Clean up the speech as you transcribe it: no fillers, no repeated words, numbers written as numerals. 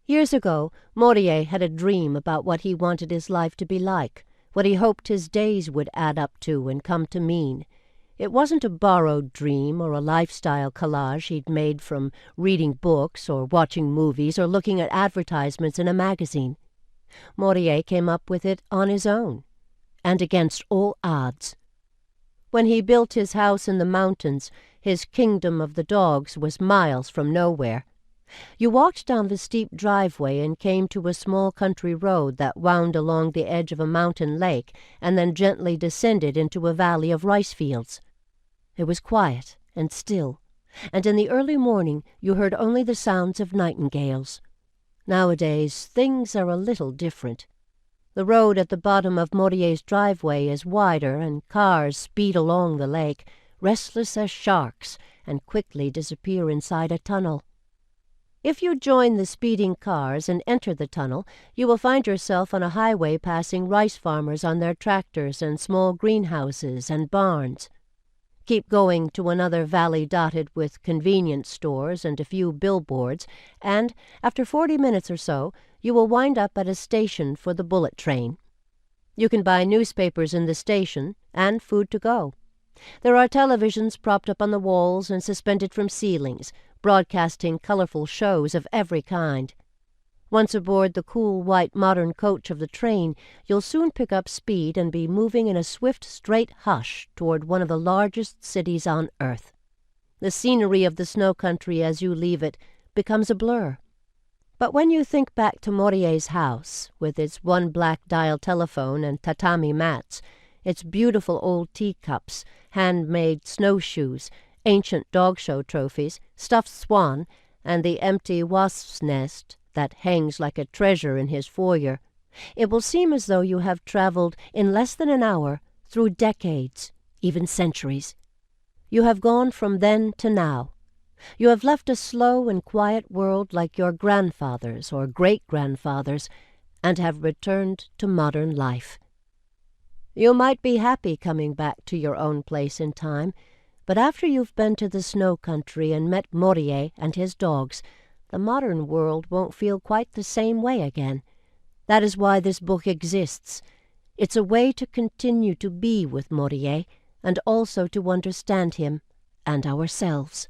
Years ago, Morie had a dream about what he wanted his life to be like, what he hoped his days would add up to and come to mean. It wasn't a borrowed dream or a lifestyle collage he'd made from reading books or watching movies or looking at advertisements in a magazine. Morie came up with it on his own, and against all odds. When he built his house in the mountains, his kingdom of the dogs was miles from nowhere. You walked down the steep driveway and came to a small country road that wound along the edge of a mountain lake and then gently descended into a valley of rice fields. It was quiet and still, and in the early morning you heard only the sounds of nightingales. Nowadays things are a little different. The road at the bottom of Morie's driveway is wider, and cars speed along the lake, restless as sharks, and quickly disappear inside a tunnel. If you join the speeding cars and enter the tunnel, you will find yourself on a highway passing rice farmers on their tractors and small greenhouses and barns. Keep going to another valley dotted with convenience stores and a few billboards, and, after 40 minutes or so, you will wind up at a station for the bullet train. You can buy newspapers in the station and food to go. There are televisions propped up on the walls and suspended from ceilings, broadcasting colorful shows of every kind. Once aboard the cool white modern coach of the train, you'll soon pick up speed and be moving in a swift, straight hush toward one of the largest cities on earth. The scenery of the snow country as you leave it becomes a blur. But when you think back to Morie's house, with its one black dial telephone and tatami mats, its beautiful old teacups, handmade snowshoes, ancient dog show trophies, stuffed swan, and the empty wasp's nest that hangs like a treasure in his foyer, it will seem as though you have traveled in less than an hour through decades, even centuries. You have gone from then to now. You have left a slow and quiet world like your grandfathers or great-grandfathers, and have returned to modern life. You might be happy coming back to your own place in time, but after you've been to the snow country and met Morie and his dogs, the modern world won't feel quite the same way again. That is why this book exists. It's a way to continue to be with Morie and also to understand him and ourselves.